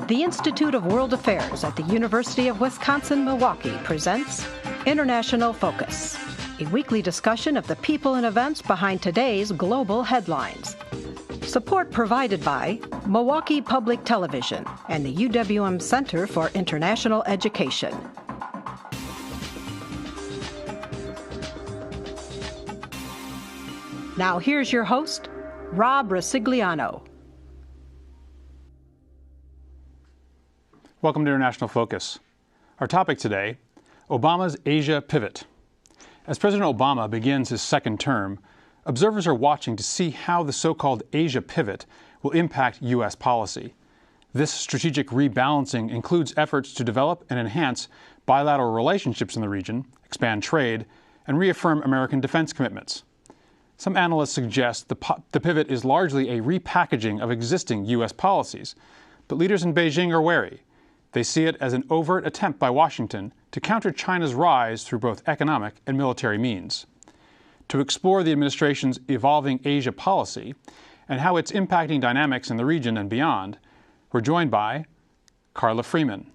The Institute of World Affairs at the University of Wisconsin-Milwaukee presents International Focus, a weekly discussion of the people and events behind today's global headlines. Support provided by Milwaukee Public Television and the UWM Center for International Education. Now here's your host, Rob Ricigliano. Welcome to International Focus. Our topic today, Obama's Asia pivot. As President Obama begins his second term, observers are watching to see how the so-called Asia pivot will impact U.S. policy. This strategic rebalancing includes efforts to develop and enhance bilateral relationships in the region, expand trade, and reaffirm American defense commitments. Some analysts suggest the pivot is largely a repackaging of existing U.S. policies, but leaders in Beijing are wary. They see it as an overt attempt by Washington to counter China's rise through both economic and military means. To explore the administration's evolving Asia policy and how it's impacting dynamics in the region and beyond, we're joined by Carla Freeman,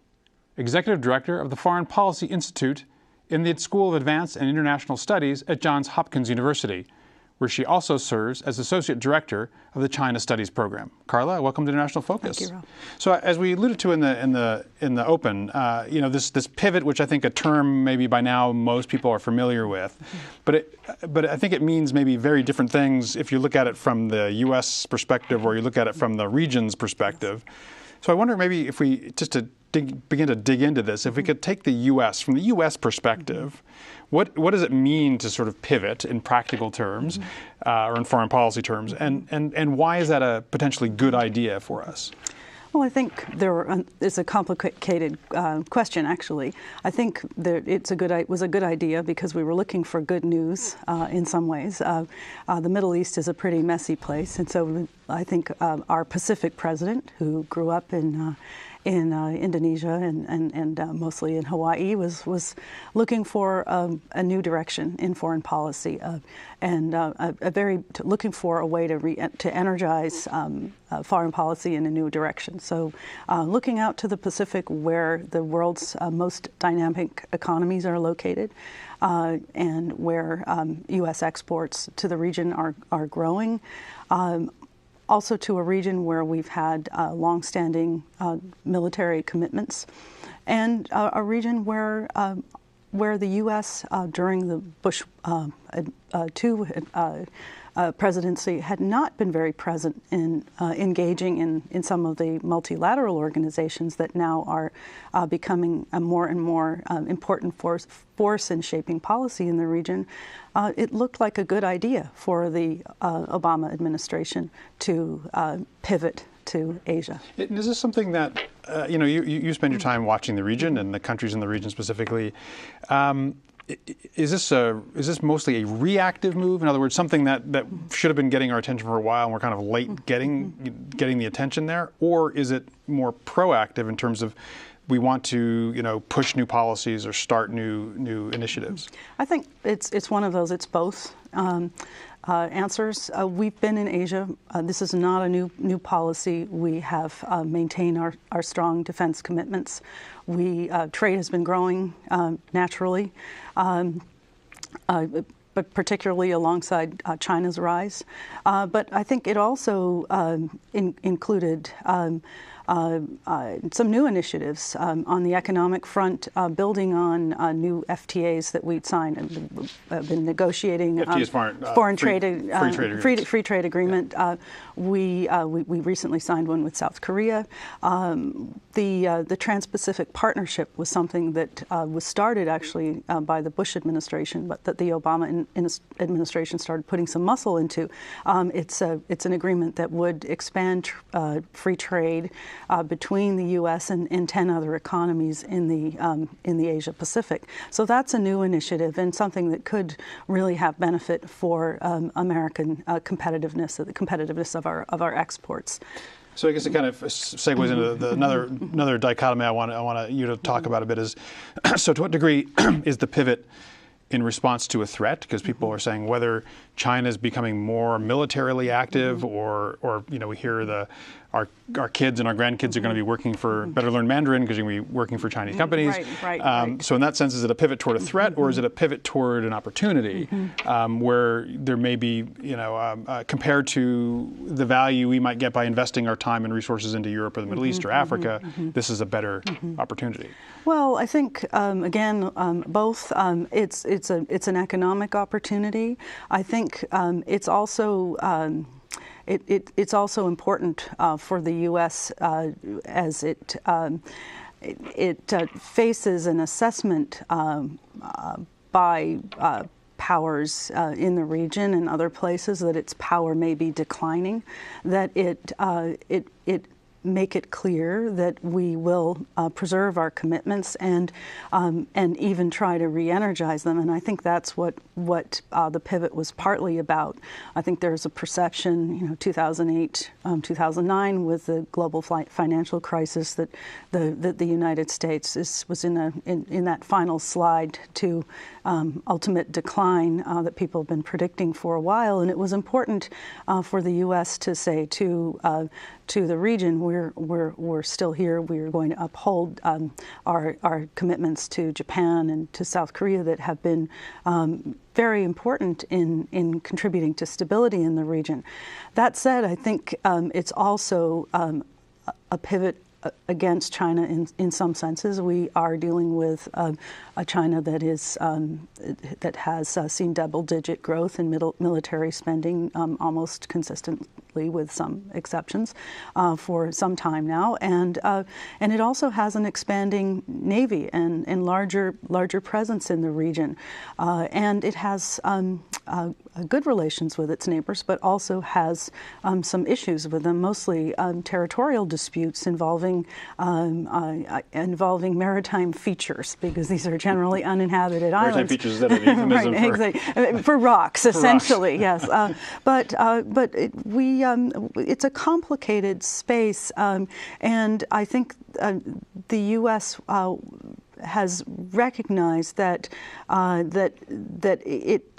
Executive Director of the Foreign Policy Institute in the School of Advanced and International Studies at Johns Hopkins University, where she also serves as Associate Director of the China Studies Program. Carla, welcome to International Focus. Thank you, Rob. So, as we alluded to in the open, this pivot, which I think a term maybe by now most people are familiar with, but I think it means maybe very different things if you look at it from the U.S. perspective or you look at it from the region's perspective. So I wonder maybe if we just to begin to dig into this, if we could take the U.S. from the U.S. perspective. What does it mean to sort of pivot in practical terms or in foreign policy terms, and why is that a potentially good idea for us? Well, I think it's a complicated question, actually. I think that it was a good idea because we were looking for good news in some ways. The Middle East is a pretty messy place, and so I think our Pacific president, who grew up in Indonesia and mostly in Hawaii, was looking for a new direction in foreign policy and looking for a way to energize foreign policy in a new direction. So looking out to the Pacific, where the world's most dynamic economies are located, and where U.S. exports to the region are growing. Also to a region where we've had longstanding military commitments, and a region where the U.S. During the Bush II presidency had not been very present in engaging in some of the multilateral organizations that now are becoming a more and more important force in shaping policy in the region. It looked like a good idea for the Obama administration to pivot to Asia. Is this something that, you spend your time watching the region and the countries in the region specifically. Is this mostly a reactive move? In other words, something that should have been getting our attention for a while and we're kind of late getting the attention there? Or is it more proactive in terms of we want to, push new policies or start new initiatives? I think it's one of those. It's both answers. We've been in Asia. This is not a new policy. We have maintained our strong defense commitments. Trade has been growing naturally, but particularly alongside China's rise. But I think it also included some new initiatives on the economic front, building on new FTAs that we'd signed and been negotiating. Free trade agreement. We recently signed one with South Korea. The Trans-Pacific Partnership was something that was started actually by the Bush administration, but that the Obama administration started putting some muscle into. It's an agreement that would expand free trade between the U.S. and 10 other economies in the Asia Pacific. So that's a new initiative and something that could really have benefit for American competitiveness, the competitiveness of our exports. So I guess it kind of segues into another dichotomy I want you to talk about a bit is, so to what degree is the pivot in response to a threat, because people are saying whether China is becoming more militarily active, or we hear our kids and our grandkids are going to be working for better learn Mandarin because you're going to be working for Chinese companies. Right. So in that sense, is it a pivot toward a threat, or is it a pivot toward an opportunity, where there may be, compared to the value we might get by investing our time and resources into Europe or the Middle East or Africa, this is a better opportunity? Well, I think again, both. It's an economic opportunity. I think it's also. It's also important for the U.S. As it faces an assessment by powers in the region and other places that its power may be declining, that it make it clear that we will preserve our commitments and even try to re-energize them. And I think that's what the pivot was partly about. I think there's a perception, 2008, 2009, with the global financial crisis, that the United States was in that final slide to ultimate decline that people have been predicting for a while. And it was important for the U.S. to say to the region, we're still here. We are going to uphold our commitments to Japan and to South Korea that have been very important in contributing to stability in the region. That said, I think it's also a pivot against China in some senses. We are dealing with a China that has seen double-digit growth in military spending almost consistently, with some exceptions, for some time now, and it also has an expanding navy and larger presence in the region, and it has good relations with its neighbors, but also has some issues with them, mostly territorial disputes involving maritime features, because these are generally uninhabited islands. Maritime features, is that an euphemism right, exactly. For rocks, essentially, yes. But it's a complicated space, and I think the U.S. has recognized that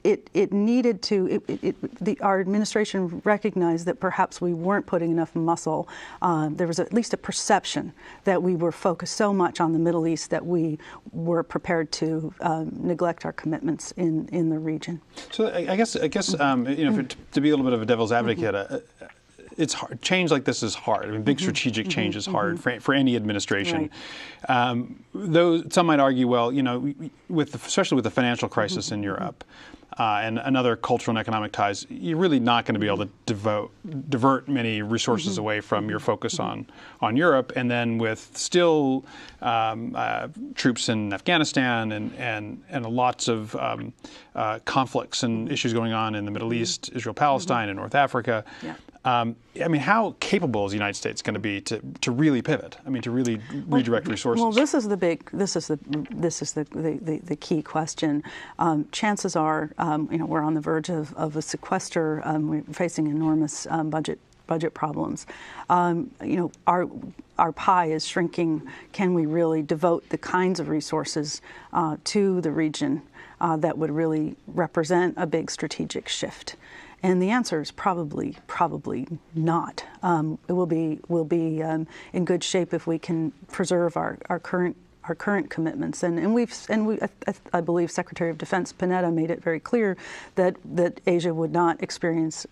it needed to. Our administration recognized that perhaps we weren't putting enough muscle. There was at least a perception that we were focused so much on the Middle East that we were prepared to neglect our commitments in the region. So I guess to be a little bit of a devil's advocate. It's hard. Change like this is hard. I mean, big strategic change is hard for any administration. Right. Though some might argue, well, especially with the financial crisis in Europe and other cultural and economic ties, you're really not going to be able to divert many resources away from your focus on Europe. And then with still troops in Afghanistan and lots of conflicts and issues going on in the Middle East, Israel-Palestine, and North Africa. Yeah. How capable is the United States going to be to really pivot? To really redirect resources. Well, this is the key question. Chances are, we're on the verge of a sequester. We're facing enormous budget problems. Our pie is shrinking. Can we really devote the kinds of resources to the region that would really represent a big strategic shift? And the answer is probably not. It will be in good shape if we can preserve our current commitments. I believe Secretary of Defense Panetta made it very clear that Asia would not experience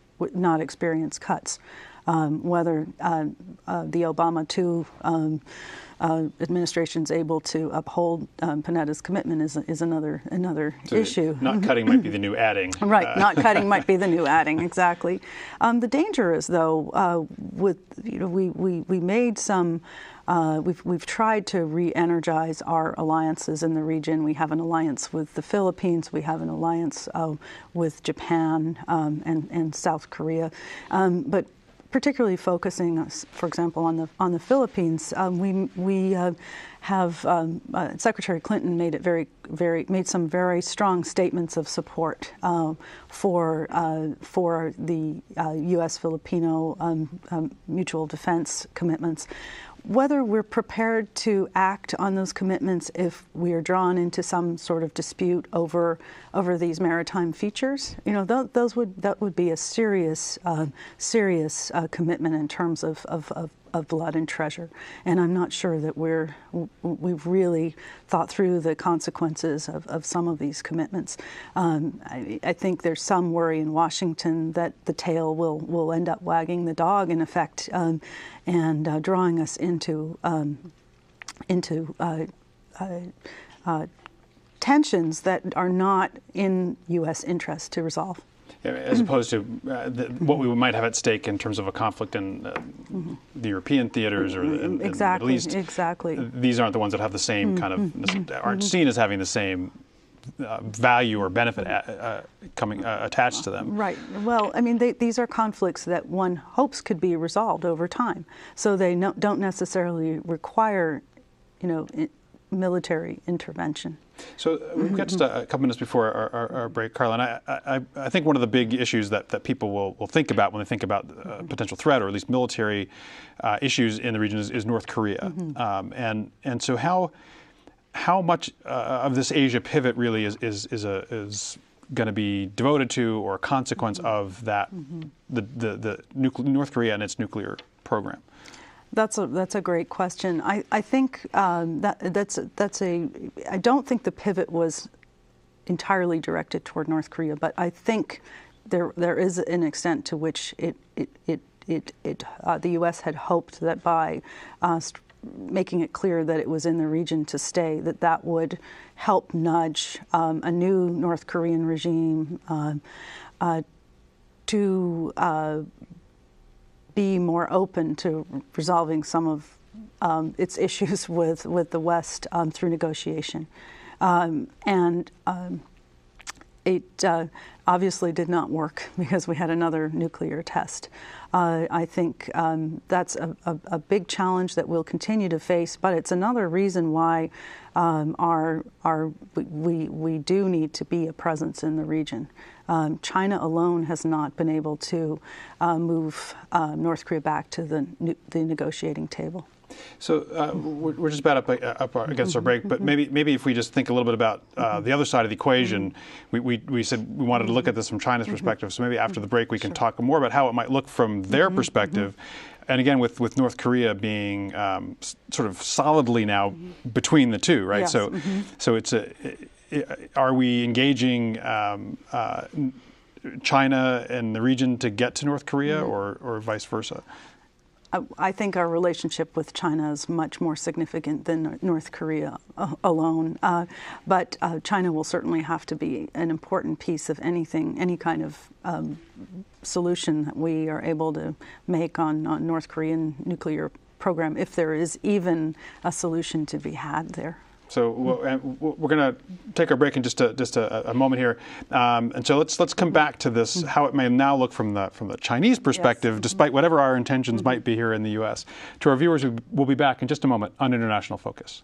cuts. Whether the Obama II administration's able to uphold Panetta's commitment is another so issue. Not cutting might be the new adding. Right, not cutting might be the new adding. Exactly. The danger is, though, we made some. We've tried to re-energize our alliances in the region. We have an alliance with the Philippines. We have an alliance with Japan and South Korea, but particularly focusing, for example, on the Philippines, we Secretary Clinton made some very strong statements of support for the U.S.-Filipino mutual defense commitments. Whether we're prepared to act on those commitments if we are drawn into some sort of dispute over these maritime features, that would be a serious commitment in terms of blood and treasure. And I'm not sure that we've really thought through the consequences of some of these commitments. I think there's some worry in Washington that the tail will end up wagging the dog, in effect, and drawing us into tensions that are not in U.S. interest to resolve. As opposed to what we might have at stake in terms of a conflict in the European theaters or in the Middle East. Exactly. These aren't the ones that have the same kind of, aren't seen as having the same value or benefit attached to them. Right. Well, I mean, these are conflicts that one hopes could be resolved over time. So they don't necessarily require, military intervention. So we've got just a couple minutes before our break, Carla, and I think one of the big issues that people will think about when they think about potential threat, or at least military issues in the region, is North Korea. And so how much of this Asia pivot really is going to be devoted to or a consequence of that the North Korea and its nuclear program? That's a great question. I think I don't think the pivot was entirely directed toward North Korea, but I think there is an extent to which the U.S. had hoped that by making it clear that it was in the region to stay, that would help nudge a new North Korean regime to be more open to resolving some of its issues with the West through negotiation. It obviously did not work because we had another nuclear test. I think that's a big challenge that we'll continue to face, but it's another reason why we do need to be a presence in the region. China alone has not been able to move North Korea back to the negotiating table. So we're just about up against our break, but maybe if we just think a little bit about the other side of the equation. We said we wanted to look at this from China's perspective, so maybe after the break we can talk more about how it might look from their perspective. And again, with North Korea being sort of solidly now between the two, right? Yes. So it's are we engaging China and the region to get to North Korea, or vice versa? I think our relationship with China is much more significant than North Korea alone. But China will certainly have to be an important piece of any kind of solution that we are able to make on North Korean nuclear program, if there is even a solution to be had there. So we're going to take our break in just a moment here, and so let's come back to this, how it may now look from the Chinese perspective, despite whatever our intentions might be here in the U.S. To our viewers, we'll be back in just a moment on International Focus.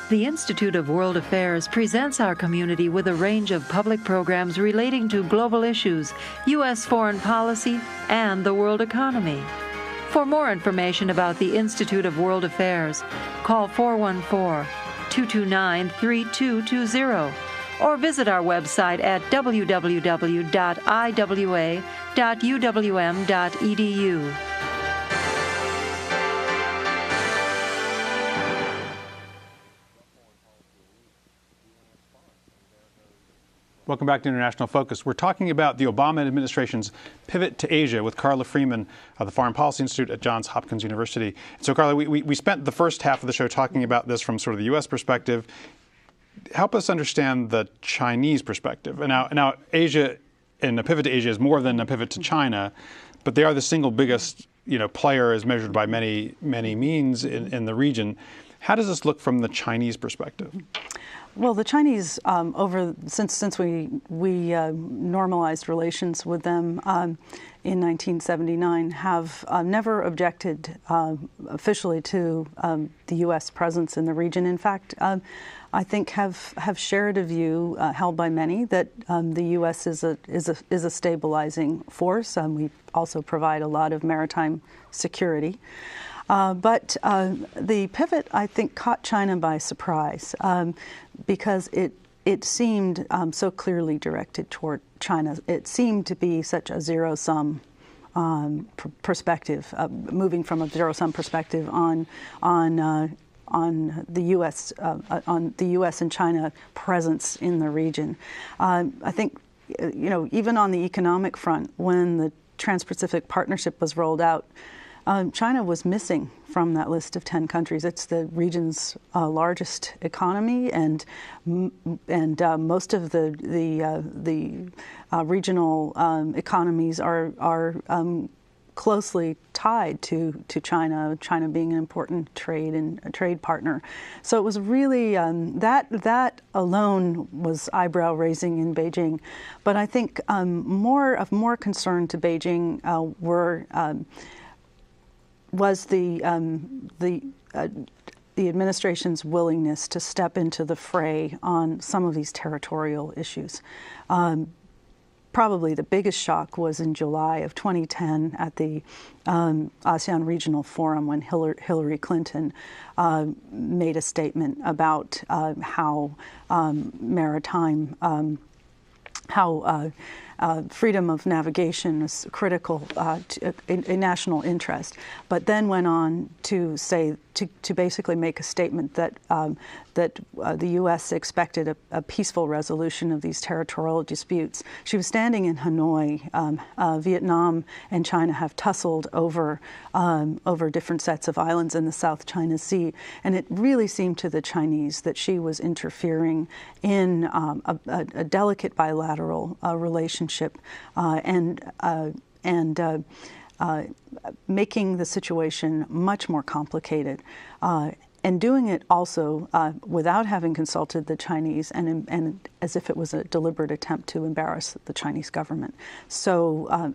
The Institute of World Affairs presents our community with a range of public programs relating to global issues, U.S. foreign policy, and the world economy. For more information about the Institute of World Affairs, call 414-229-3220 or visit our website at www.iwa.uwm.edu. Welcome back to International Focus. We're talking about the Obama administration's pivot to Asia with Carla Freeman of the Foreign Policy Institute at Johns Hopkins University. So, Carla, we spent the first half of the show talking about this from sort of the U.S. perspective. Help us understand the Chinese perspective. And now Asia and a pivot to Asia is more than a pivot to China, but they are the single biggest player as measured by many means in the region. How does this look from the Chinese perspective? Well, the Chinese, since we normalized relations with them in 1979, have never objected officially to the U.S. presence in the region. In fact, I think have shared a view held by many that the U.S. is a stabilizing force. We also provide a lot of maritime security. But the pivot, I think, caught China by surprise because it seemed so clearly directed toward China. It seemed to be such a zero-sum perspective, moving from a zero-sum perspective on the U.S. and China presence in the region. I think, even on the economic front, when the Trans-Pacific Partnership was rolled out, China was missing from that list of 10 countries. It's the region's largest economy, and most of the regional economies are closely tied to China. China being an important trade partner. So it was really that alone was eyebrow raising in Beijing. But I think more concern to Beijing was the administration's willingness to step into the fray on some of these territorial issues. Probably the biggest shock was in July of 2010 at the ASEAN Regional Forum when Hillary Clinton made a statement about how maritime, freedom of navigation is critical to a national interest, but then went on to say to basically make a statement that the U.S. expected a peaceful resolution of these territorial disputes. She was standing in Hanoi. Vietnam and China have tussled over different sets of islands in the South China Sea, and it really seemed to the Chinese that she was interfering in a delicate bilateral relationship and making the situation much more complicated, and doing it also without having consulted the Chinese, and as if it was a deliberate attempt to embarrass the Chinese government. So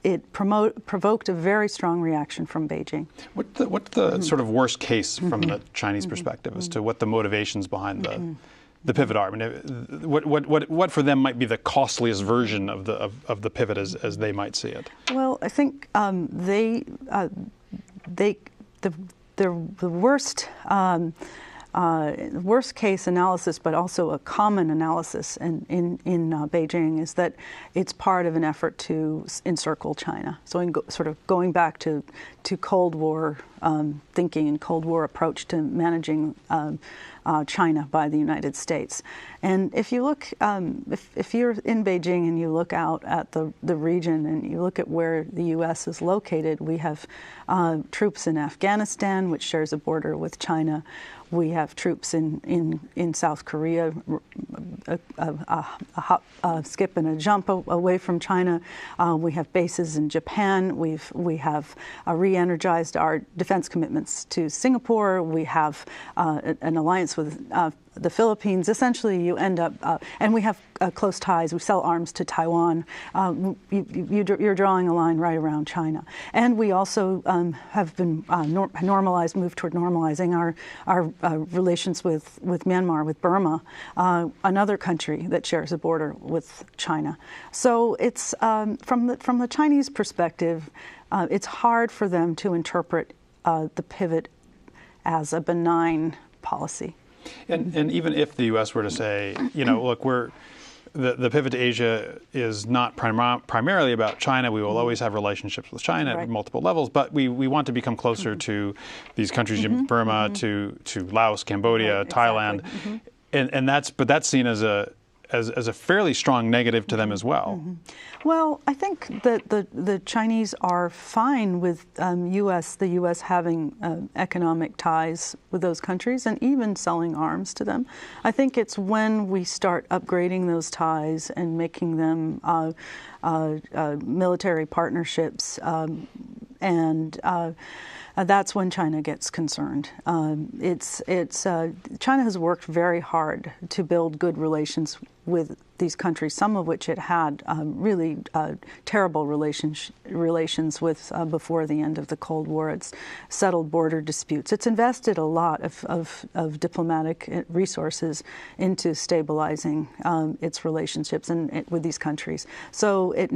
it provoked a very strong reaction from Beijing. What's the sort of worst case from the Chinese perspective as to what the motivations behind the pivot are? I mean, what for them might be the costliest version of the pivot as they might see it? Well, I think the worst case analysis, but also a common analysis in Beijing, is that it's part of an effort to encircle China. So sort of going back to Cold War thinking and Cold War approach to managing China by the United States. And if you look, if you're in Beijing and you look out at the region and you look at where the U.S. is located, we have troops in Afghanistan, which shares a border with China. We have troops in South Korea, a hop, skip, and a jump away from China. We have bases in Japan. We have re-energized our defense commitments to Singapore. We have an alliance with the Philippines. Essentially, you end up, and we have close ties. We sell arms to Taiwan. You're drawing a line right around China. And we also have been moved toward normalizing our relations with Myanmar, with Burma, another country that shares a border with China. So it's from the Chinese perspective, it's hard for them to interpret the pivot as a benign policy. And even if the U.S. were to say, look, the pivot to Asia is not primarily about China. We will always have relationships with China at multiple levels, but we want to become closer to these countries, Burma, to Laos, Cambodia, Thailand, and that's seen as a fairly strong negative to them as well. Well, I think that the Chinese are fine with the U.S. having economic ties with those countries and even selling arms to them. I think it's when we start upgrading those ties and making them military partnerships That's when China gets concerned. China has worked very hard to build good relations with these countries, some of which it had really terrible relations with before the end of the Cold War. It's settled border disputes. It's invested a lot of diplomatic resources into stabilizing its relationships with these countries. So it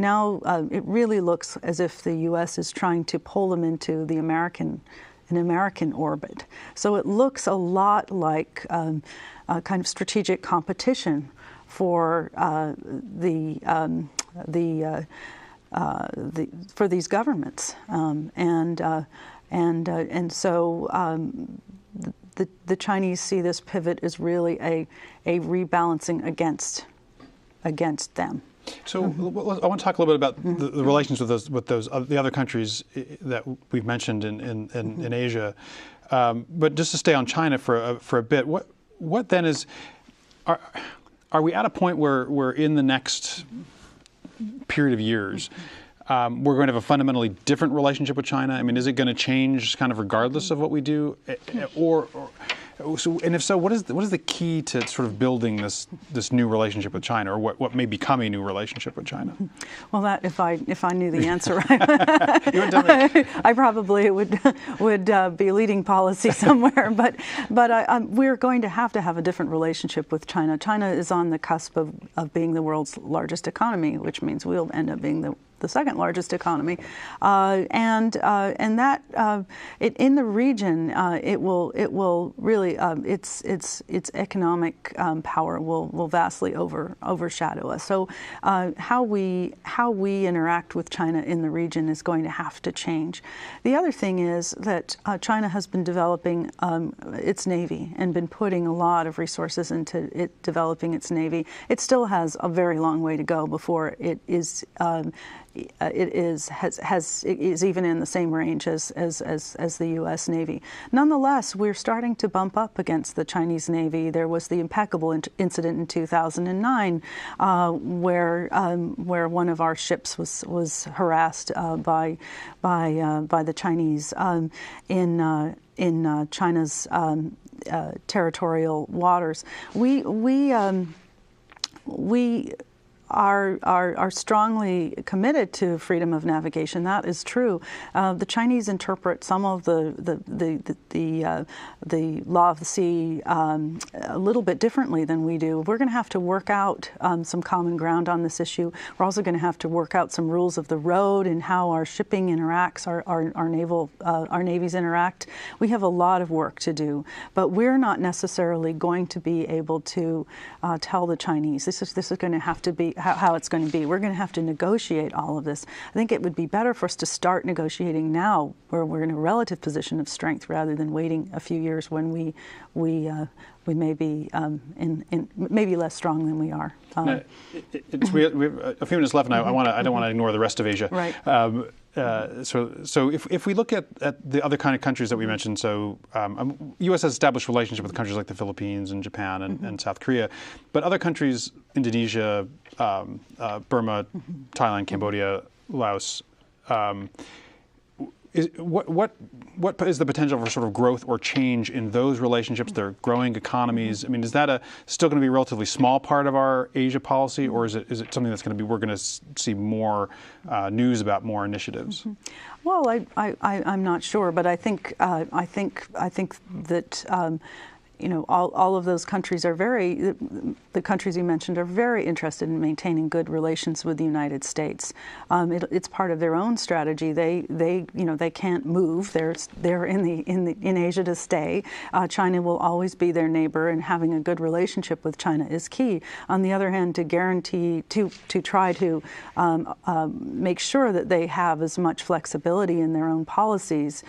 really looks as if the U.S. is trying to pull them into an American orbit. So it looks a lot like a kind of strategic competition for for these governments, and so the Chinese see this pivot as really a rebalancing against them. So I want to talk a little bit about the relations with the other countries that we've mentioned in Asia, but just to stay on China for a bit, what then is are we at a point where in the next period of years we're going to have a fundamentally different relationship with China? I mean, is it going to change kind of regardless of what we do, and if so, what is the key to sort of building this new relationship with China, or what may become a new relationship with China? Well, that if I knew the answer, I probably would be leading policy somewhere. But we're going to have a different relationship with China. China is on the cusp of being the world's largest economy, which means we'll end up being the second largest economy, and that in the region it will really its economic power will vastly overshadow us. So how we interact with China in the region is going to have to change. The other thing is that China has been developing its navy and been putting a lot of resources into developing its navy. It still has a very long way to go before it is even in the same range as the U.S. Navy. Nonetheless, we're starting to bump up against the Chinese Navy. There was the impeccable incident in 2009 where one of our ships was harassed by the Chinese in China's territorial waters. We are strongly committed to freedom of navigation. That is true. The Chinese interpret some of the law of the sea a little bit differently than we do. We're going to have to work out some common ground on this issue. We're also going to have to work out some rules of the road and how our shipping interacts, our navies interact. We have a lot of work to do, but we're not necessarily going to be able to tell the Chinese this is going to have to be how it's going to be. We're going to have to negotiate all of this. I think it would be better for us to start negotiating now, where we're in a relative position of strength, rather than waiting a few years when we may be maybe less strong than we are. We have a few minutes left, and I don't want to ignore the rest of Asia. Right. So if we look at the other kind of countries that we mentioned, so U.S. has established relationship with countries like the Philippines and Japan and South Korea, but other countries, Indonesia, Burma, Thailand, Cambodia, Laos, what is the potential for sort of growth or change in those relationships? They're growing economies. I mean, is that still going to be a relatively small part of our Asia policy, or is it something that's going to be, we're going to see more news about, more initiatives? Well, I'm not sure, but I think that all of those countries the countries you mentioned are very interested in maintaining good relations with the United States. It's part of their own strategy. They can't move. They're in Asia to stay. China will always be their neighbor, and having a good relationship with China is key. On the other hand, to guarantee to try to make sure that they have as much flexibility in their own policies,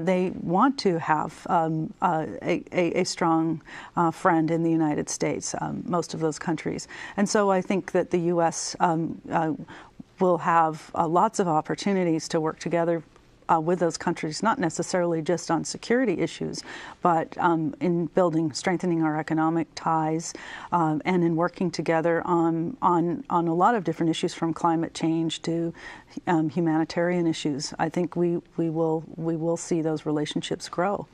they want to have a strong friend in the United States, most of those countries. And so I think that the U.S. Will have lots of opportunities to work together with those countries, not necessarily just on security issues, but in strengthening our economic ties, and in working together on a lot of different issues, from climate change to humanitarian issues. I think we will see those relationships grow.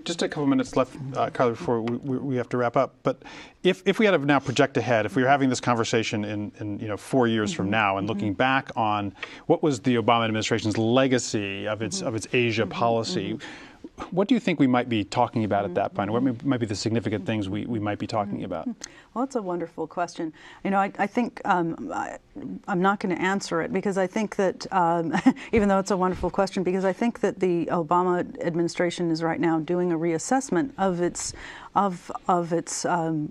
Just a couple minutes left, Carla, before we have to wrap up. But if we had to now project ahead, if we were having this conversation in 4 years from now, and looking back on what was the Obama administration's legacy of its Asia policy, what do you think we might be talking about at that point? What might be the significant things we might be talking about? Well, it's a wonderful question. I think I'm not going to answer it, because I think that even though it's a wonderful question, because I think that the Obama administration is right now doing a reassessment of its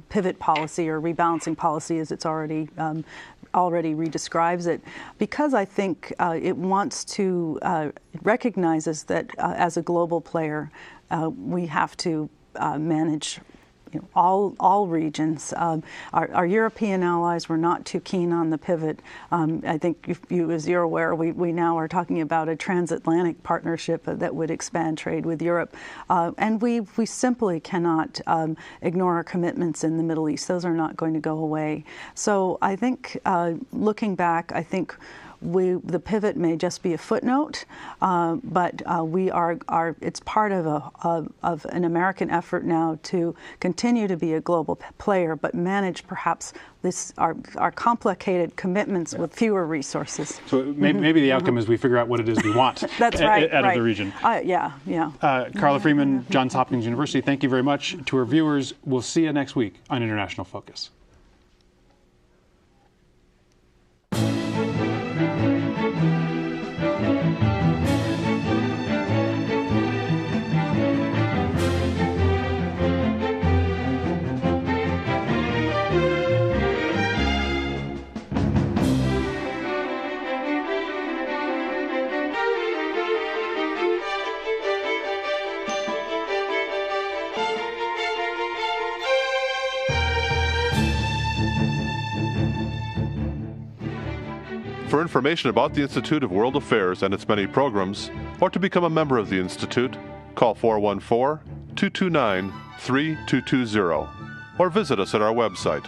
pivot policy, or rebalancing policy, as it's already redescribes it, because I think it wants to recognizes that as a global player, we have to manage all regions. Our European allies were not too keen on the pivot. I think, as you're aware, we now are talking about a transatlantic partnership that would expand trade with Europe. And we simply cannot ignore our commitments in the Middle East. Those are not going to go away. So I think, looking back, I think the pivot may just be a footnote, but it's part of an American effort now to continue to be a global player, but manage perhaps our complicated commitments with fewer resources. So maybe the outcome is we figure out what it is we want That's right, out of the region. Yeah. Carla Freeman, Johns Hopkins University, thank you very much. To our viewers, we'll see you next week on International Focus. For information about the Institute of World Affairs and its many programs, or to become a member of the Institute, call 414-229-3220 or visit us at our website,